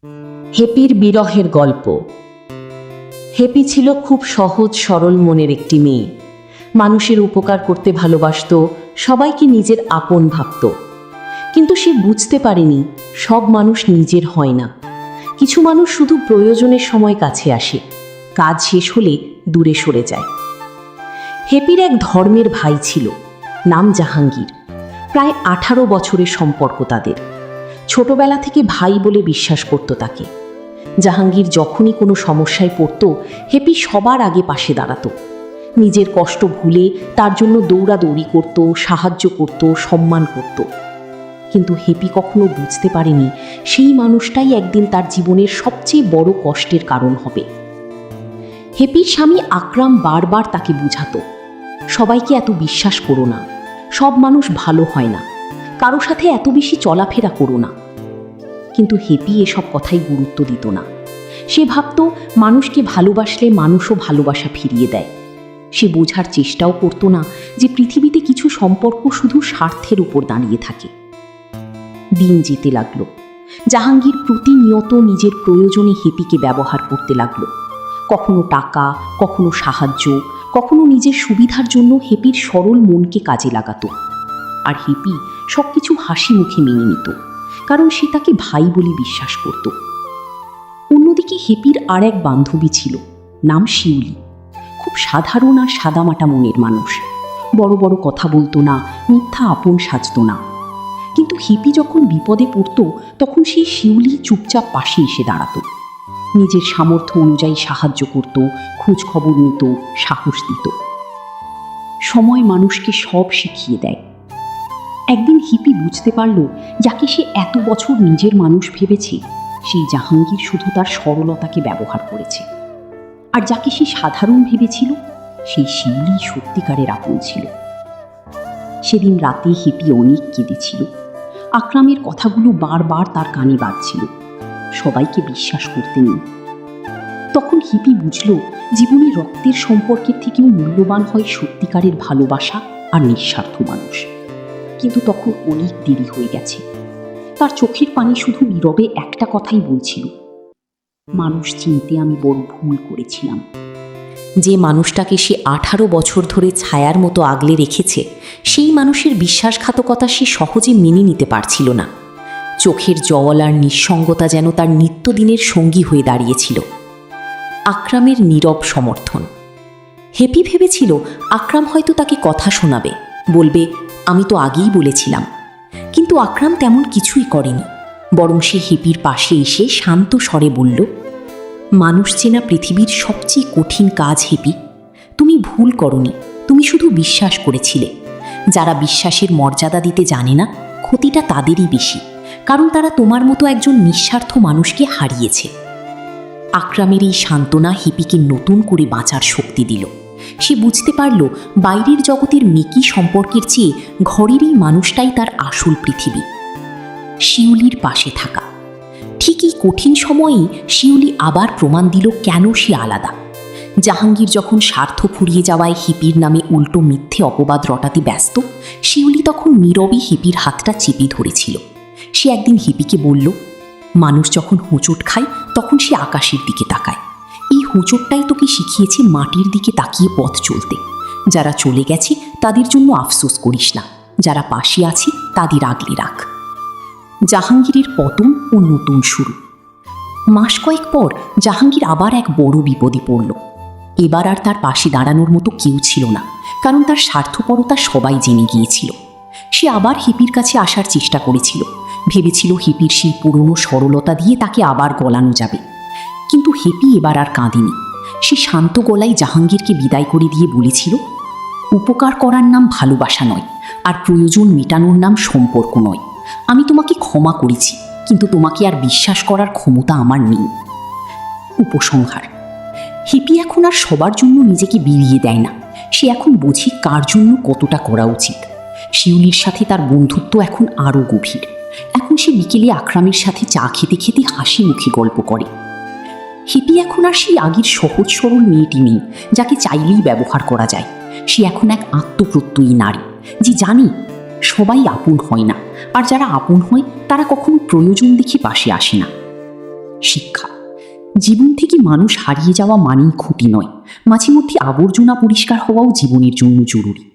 হেপির বিরহের গল্প। হেপি ছিল খুব সহজ সরল মনের একটি মেয়ে। মানুষের উপকার করতে ভালোবাসত, সবাইকে নিজের আপন ভাবত। কিন্তু সে বুঝতে পারেনি সব মানুষ নিজের হয় না। কিছু মানুষ শুধু প্রয়োজনের সময় কাছে আসে, কাজ শেষ হলে দূরে সরে যায়। হেপির এক ধর্মের ভাই ছিল, নাম জাহাঙ্গীর। প্রায় 18 বছরের সম্পর্ক তাদের। ছোটবেলা থেকে ভাই বলে বিশ্বাস করত তাকে। জাহাঙ্গীর যখনই কোনো সমস্যায় পড়ত, হেপি সবার আগে পাশে দাঁড়াতো। নিজের কষ্ট ভুলে তার জন্য দৌড়াদৌড়ি করত, সাহায্য করত, সম্মান করত। কিন্তু হেপি কখনো বুঝতে পারেনি সেই মানুষটাই একদিন তার জীবনের সবচেয়ে বড় কষ্টের কারণ হবে। হেপির স্বামী আকরাম বারবার তাকে বুঝাতো, সবাইকে এত বিশ্বাস করো না, সব মানুষ ভালো হয় না, কারো সাথে এত বেশি চলাফেরা করো না। কিন্তু হেপি এসব কথাই গুরুত্ব দিত না। সে ভাবত মানুষকে ভালোবাসলে মানুষও ভালোবাসা ফিরিয়ে দেয়। সে বোঝার চেষ্টাও করত না যে পৃথিবীতে কিছু সম্পর্ক শুধু স্বার্থের উপর দাঁড়িয়ে থাকে। দিন যেতে লাগলো। জাহাঙ্গীর প্রতিনিয়ত নিজের প্রয়োজনে হেপিকে ব্যবহার করতে লাগলো। কখনো টাকা, কখনো সাহায্য, কখনো নিজের সুবিধার জন্য হেপির সরল মনকে কাজে লাগাতো। আর হেপি সবকিছু হাসি মুখে মেনে নিত, কারণ সে তাকে ভাই বলে বিশ্বাস করত। অন্যদিকে হেপির আর এক বান্ধবী ছিল, নাম শিউলি। খুব সাধারণ আর সাদামাটা মনের মানুষ। বড় বড় কথা বলতো না, মিথ্যা আপন সাজত না। কিন্তু হেপি যখন বিপদে পড়ত, তখন সেই শিউলি চুপচাপ পাশে এসে দাঁড়াতো। নিজের সামর্থ্য অনুযায়ী সাহায্য করত, খোঁজ খবর নিত, সাহস দিত। সময় মানুষকে সব শিখিয়ে দেয়। একদিন হিপি বুঝতে পারল, যাকে সে এত বছর নিজের মানুষ ভেবেছে, সেই জাহাঙ্গীর শুধু তার সরলতাকে ব্যবহার করেছে। আর যাকে সে সাধারণ ভেবেছিল, সেই শিউলি সত্যিকারের আপন ছিল। সেদিন রাতে হিপি অনেক কেঁদেছিল। আকরামের কথাগুলো বারবার তার কানে বাজছিল, সবাইকে বিশ্বাস করতে নেই। তখন হিপি বুঝল, জীবনে রক্তের সম্পর্কের থেকেও মূল্যবান হয় সত্যিকারের ভালোবাসা আর নিঃস্বার্থ মানুষ। কিন্তু তখন অনেক দেরি হয়ে গেছে। তার চোখের পানি শুধু নীরবে একটা কথাই বলছিল, মানুষ চিনতে আমি বড় ভুল করেছিলাম। যে মানুষটাকে সে 18 বছর ধরে ছায়ার মতো আগলে রেখেছে, সেই মানুষের বিশ্বাসঘাতকতা সে সহজে মেনে নিতে পারছিল না। চোখের জল আর নিঃসঙ্গতা যেন তার নিত্যদিনের সঙ্গী হয়ে দাঁড়িয়েছিল। আকরামের নীরব সমর্থন। হেপি ভেবেছিল আকরাম হয়তো তাকে কথা শোনাবে, বলবে আমি তো আগেই বলেছিলাম। কিন্তু আকরাম তেমন কিছুই করেনি। বরং সে হেপির পাশে এসে শান্ত স্বরে বলল, মানুষ চেনা পৃথিবীর সবচেয়ে কঠিন কাজ হেপি। তুমি ভুল করনি, তুমি শুধু বিশ্বাস করেছিলে। যারা বিশ্বাসের মর্যাদা দিতে জানে না, ক্ষতিটা তাদেরই বেশি, কারণ তারা তোমার মতো একজন নিঃস্বার্থ মানুষকে হারিয়েছে। আকরামের এই সান্ত্বনা হিপিকে নতুন করে বাঁচার শক্তি দিল। সে বুঝতে পারল, বাইরের জগতের মেকি সম্পর্কের চেয়ে ঘরের এই মানুষটাই তার আসল পৃথিবী। শিউলির পাশে থাকা। ঠিকই কঠিন সময়েই শিউলি আবার প্রমাণ দিল কেন সে আলাদা। জাহাঙ্গীর যখন স্বার্থ ফুরিয়ে যাওয়ায় হিপির নামে উল্টো মিথ্যে অপবাদ রটাতে ব্যস্ত, শিউলি তখন নীরবে হিপির হাতটা চেপে ধরেছিল। সে একদিন হিপিকে বলল, মানুষ যখন হোঁচট খায় তখন সে আকাশের দিকে তাকায়। এই হোঁচটটাই তোকে শিখিয়েছে মাটির দিকে তাকিয়ে পথ চলতে। যারা চলে গেছে তাদের জন্য আফসোস করিস না, যারা পাশে আছে তাদের আগলে রাখ। জাহাঙ্গীরের পতন ও নতুন শুরু। মাস কয়েক পর জাহাঙ্গীর আবার এক বড় বিপদে পড়ল। এবার আর তার পাশে দাঁড়ানোর মতো কেউ ছিল না, কারণ তার স্বার্থপরতা সবাই জেনে গিয়েছিল। সে আবার হিপির কাছে আসার চেষ্টা করেছিল, ভেবেছিল হিপির সেই পুরনো সরলতা দিয়ে তাকে আবার গলানো যাবে। কিন্তু হেপি এবার আর কাঁদেনি। সে শান্ত গলায় জাহাঙ্গীরকে বিদায় করে দিয়ে বলেছিল, উপকার করার নাম ভালোবাসা নয়, আর প্রয়োজন মেটানোর নাম সম্পর্ক নয়। আমি তোমাকে ক্ষমা করেছি, কিন্তু তোমাকে আর বিশ্বাস করার ক্ষমতা আমার নেই। উপসংহার। হিপি এখন আর সবার জন্য নিজেকে বিলিয়ে দেয় না। সে এখন বোঝে কার জন্য কতটা করা উচিত। শিউলির সাথে তার বন্ধুত্ব এখন আরও গভীর। এখন সে বিকেলে আকরামের সাথে চা খেতে খেতে হাসি মুখে গল্প করে। হিপি এখন আর সেই আগের সহজ সরল মেয়েটি নেই, যাকে চাইলেই ব্যবহার করা যায়। সে এখন এক আত্মপ্রত্যয়ী নারী, যে জানে সবাই আপন হয় না, আর যারা আপন হয় তারা কখনো প্রয়োজন দেখে পাশে আসে না। শিক্ষা। জীবন থেকে মানুষ হারিয়ে যাওয়া মানেই ক্ষতি নয়, মাঝে মধ্যে আবর্জনা পরিষ্কার হওয়াও জীবনের জন্য জরুরি।